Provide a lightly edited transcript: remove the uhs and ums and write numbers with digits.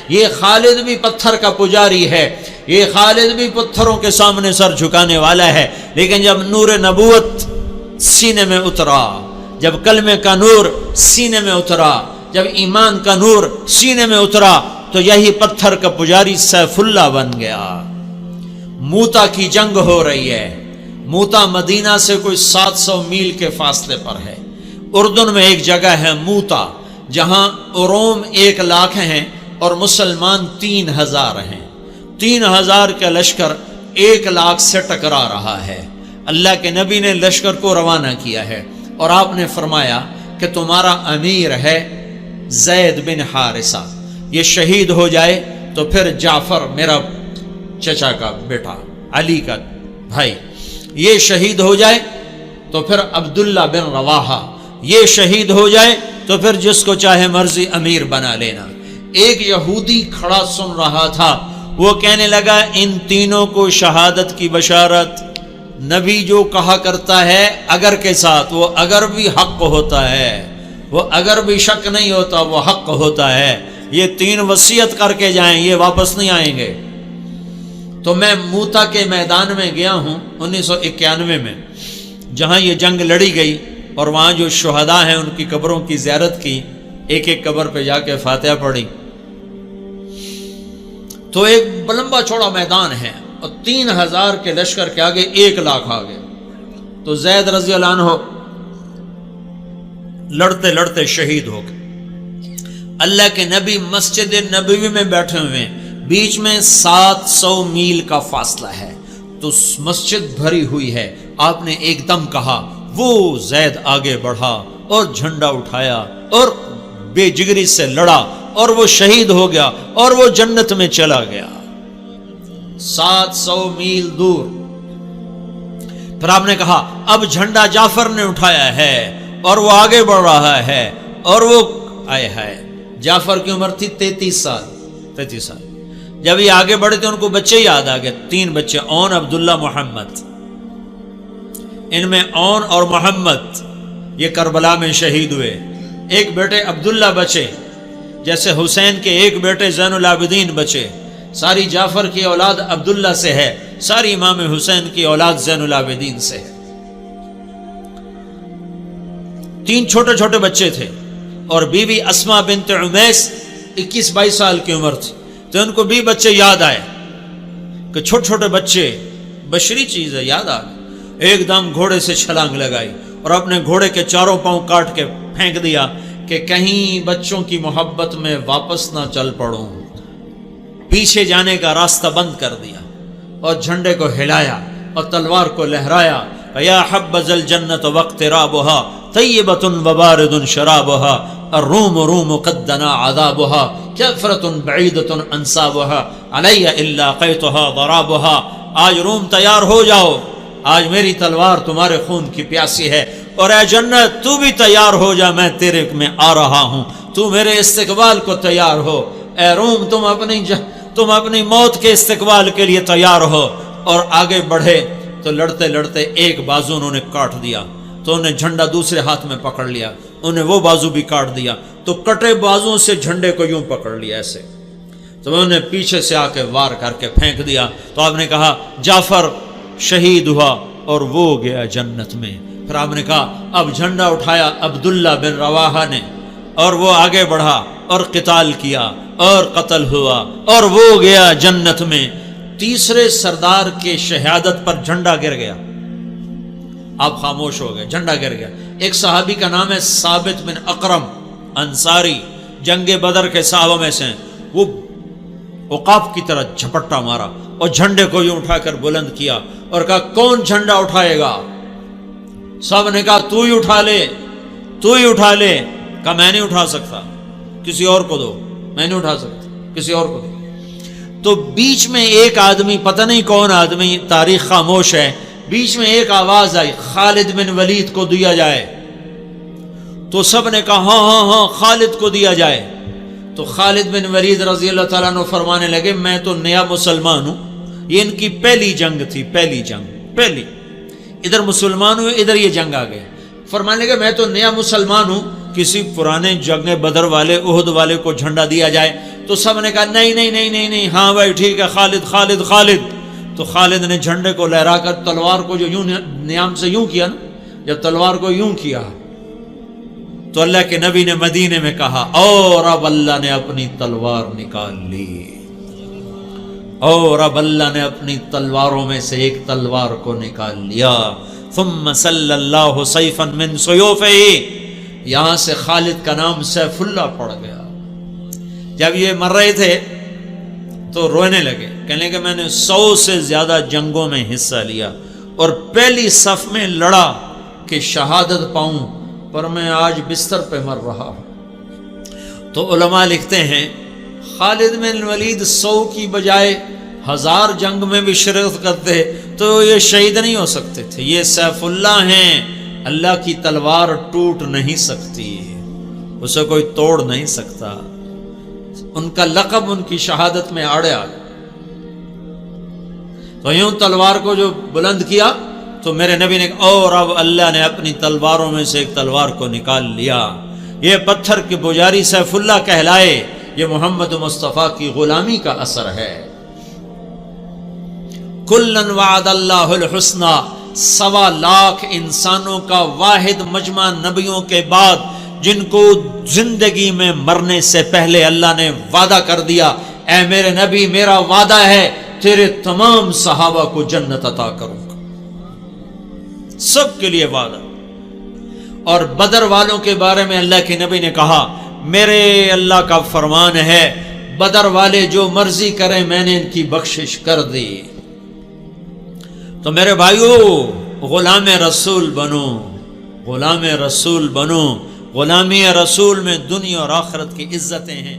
یہ خالد بھی پتھر کا پجاری ہے، یہ خالد بھی پتھروں کے سامنے سر جھکانے والا ہے، لیکن جب نور نبوت سینے میں اترا، جب کلمے کا نور سینے میں اترا، جب ایمان کا نور سینے میں اترا، تو یہی پتھر کا پجاری سیف اللہ بن گیا۔ موتا کی جنگ ہو رہی ہے، موتا مدینہ سے کوئی 700 میل کے فاصلے پر ہے۔ اردن میں ایک جگہ ہے موتا، جہاں روم 1 لاکھ ہیں اور مسلمان 3000 ہیں۔ 3000 کا لشکر 1 لاکھ سے ٹکرا رہا ہے۔ اللہ کے نبی نے لشکر کو روانہ کیا ہے اور آپ نے فرمایا کہ تمہارا امیر ہے زید بن حارثہ، یہ شہید ہو جائے تو پھر جعفر میرا چچا کا بیٹا علی کا بھائی یہ شہید ہو جائے تو پھر عبداللہ بن رواحہ یہ شہید ہو جائے تو پھر جس کو چاہے مرضی امیر بنا لینا۔ ایک یہودی کھڑا سن رہا تھا، وہ کہنے لگا ان تینوں کو شہادت کی بشارت، نبی جو کہا کرتا ہے اگر کے ساتھ، وہ اگر بھی حق ہوتا ہے، وہ اگر بھی شک نہیں ہوتا، وہ حق ہوتا ہے۔ یہ 3 وصیت کر کے جائیں، یہ واپس نہیں آئیں گے۔ تو میں موتا کے میدان میں گیا ہوں 1991 میں، جہاں یہ جنگ لڑی گئی، اور وہاں جو شہداء ہیں ان کی قبروں کی زیارت کی، ایک ایک قبر پہ جا کے فاتحہ پڑھی۔ تو ایک لمبا چوڑا میدان ہے اور 3000 کے لشکر کے آگے 1 لاکھ آگے۔ تو زید رضی اللہ عنہ لڑتے لڑتے شہید ہو گئے۔ اللہ کے نبی مسجد نبوی میں بیٹھے ہوئے ہیں، بیچ میں 700 میل کا فاصلہ ہے، تو مسجد بھری ہوئی ہے۔ آپ نے ایک دم کہا، وہ زید آگے بڑھا اور جھنڈا اٹھایا اور بے جگری سے لڑا اور وہ شہید ہو گیا اور وہ جنت میں چلا گیا 700 میل دور۔ پھر آپ نے کہا اب جھنڈا جعفر نے اٹھایا ہے اور وہ آگے بڑھ رہا ہے، اور وہ آئے ہے جعفر کی عمر تھی 33 سال۔ جب یہ آگے بڑھے تو ان کو بچے یاد آ گئے، 3 بچے، اون، عبداللہ، محمد۔ ان میں اون اور محمد یہ کربلا میں شہید ہوئے۔ ایک بیٹے عبداللہ بچے، جیسے حسین کے ایک بیٹے زین العابدین بچے۔ ساری جعفر کی اولاد عبداللہ سے ہے، ساری امام حسین کی اولاد زین العابدین سے ہے۔ 3 چھوٹے چھوٹے بچے تھے، اور بیوی اسما بنت عمیس 21-22 سال کی عمر تھی۔ تو ان کو بھی بچے یاد آئے کہ چھوٹے چھوٹے بچے بشری چیز ہے، یاد آ گئے۔ ایک دم گھوڑے سے چھلانگ لگائی اور اپنے گھوڑے کے 4 پاؤں کاٹ کے پھینک دیا کہ کہیں بچوں کی محبت میں واپس نہ چل پڑوں۔ پیچھے جانے کا راستہ بند کر دیا اور جھنڈے کو ہلایا اور تلوار کو لہرایا، یا حبذ الجنت واقترابها طیبۃ وبارد شرابها الروم روم قد دنا عذابها کفرۃ بعیدۃ انصابها علی الا قیتها ضرابها۔ آج روم تیار ہو جاؤ، آج میری تلوار تمہارے خون کی پیاسی ہے، اور اے جنت تو بھی تیار ہو جا، میں تیرے میں آ رہا ہوں، تو میرے استقبال کو تیار ہو۔ اے روم تم اپنی موت کے استقبال کے لیے تیار ہو۔ اور آگے بڑھے تو لڑتے لڑتے ایک بازو انہوں نے کاٹ دیا، تو انہیں جھنڈا دوسرے ہاتھ میں پکڑ لیا، انہیں وہ بازو بھی کاٹ دیا، تو کٹے بازوں سے جھنڈے کو یوں پکڑ لیا ایسے، تو انہوں نے پیچھے سے آ کے وار کر کے پھینک دیا۔ تو آپ نے کہا جعفر شہید ہوا اور وہ گیا جنت میں۔ پھر آپ نے کہا اب جھنڈا اٹھایا عبداللہ بن رواحہ نے، اور وہ آگے بڑھا اور قتال کیا اور قتل ہوا اور وہ گیا جنت میں۔ تیسرے سردار کے شہادت پر جھنڈا گر گیا، آپ خاموش ہو گئے، جھنڈا گر گیا۔ ایک صحابی کا نام ہے ثابت بن اقرم انصاری، جنگ بدر کے صحابہ میں سے، وہ عقاب کی طرح جھپٹا مارا اور جھنڈے کو یوں اٹھا کر بلند کیا اور کہا کون جھنڈا اٹھائے گا؟ سب نے کہا تو ہی اٹھا لے، تو ہی اٹھا لے۔ کہا میں نہیں اٹھا سکتا، کسی اور کو دو، میں نہیں اٹھا سکتا، کسی اور کو دو۔ تو بیچ میں ایک آدمی، پتہ نہیں کون آدمی، تاریخ خاموش ہے، بیچ میں ایک آواز آئی خالد بن ولید کو دیا جائے۔ تو سب نے کہا ہاں ہاں ہاں خالد کو دیا جائے۔ تو خالد بن ولید رضی اللہ تعالیٰ عنہ فرمانے لگے میں تو نیا مسلمان ہوں، یہ ان کی پہلی جنگ تھی، پہلی جنگ، پہلی، ادھر مسلمان ہوئے، ادھر یہ جنگ آ گئے۔ فرمانے لگے میں تو نیا مسلمان ہوں، کسی پرانے جنگ بدر والے، احد والے کو جھنڈا دیا جائے۔ تو سب نے کہا نہیں نہیں نہیں نہیں نہیں، ہاں بھائی ٹھیک ہے، خالد خالد خالد۔ تو خالد نے جھنڈے کو لہرا کر تلوار کو جو یوں نیام سے یوں کیا نا، جب تلوار کو یوں کیا تو اللہ کے نبی نے مدینے میں کہا اور اب اللہ نے اپنی تلوار نکال لی، اور اب اللہ نے اپنی تلواروں میں سے ایک تلوار کو نکال لیا۔ ثم صلی اللہ سیفا من سیوفہ، یہاں سے خالد کا نام سیف اللہ پڑ گیا۔ جب یہ مر رہے تھے تو رونے لگے، کہنے لگے میں نے 100 سے زیادہ جنگوں میں حصہ لیا اور پہلی صف میں لڑا کہ شہادت پاؤں، پر میں آج بستر پہ مر رہا ہوں۔ تو علماء لکھتے ہیں خالد بن ولید 100 کی بجائے 1000 جنگ میں بھی شرکت کرتے تو یہ شہید نہیں ہو سکتے تھے۔ یہ سیف اللہ ہیں، اللہ کی تلوار ٹوٹ نہیں سکتی، اسے کوئی توڑ نہیں سکتا، ان کا لقب ان کی شہادت میں آڑے آ گیا۔ تو یوں تلوار کو جو بلند کیا تو میرے نبی نے کہا اور اب اللہ نے اپنی تلواروں میں سے ایک تلوار کو نکال لیا۔ یہ پتھر کے پجاری سیف اللہ کہلائے، یہ محمد مصطفیٰ کی غلامی کا اثر ہے۔ کلن وعد اللہ الحسنی، 1.25 لاکھ انسانوں کا واحد مجمع نبیوں کے بعد جن کو زندگی میں مرنے سے پہلے اللہ نے وعدہ کر دیا، اے میرے نبی میرا وعدہ ہے تیرے تمام صحابہ کو جنت عطا کروں گا، سب کے لیے وعدہ۔ اور بدر والوں کے بارے میں اللہ کے نبی نے کہا میرے اللہ کا فرمان ہے بدر والے جو مرضی کریں میں نے ان کی بخشش کر دی۔ تو میرے بھائیو غلام رسول بنو، غلام رسول بنو، غلامی رسول میں دنیا اور آخرت کی عزتیں ہیں۔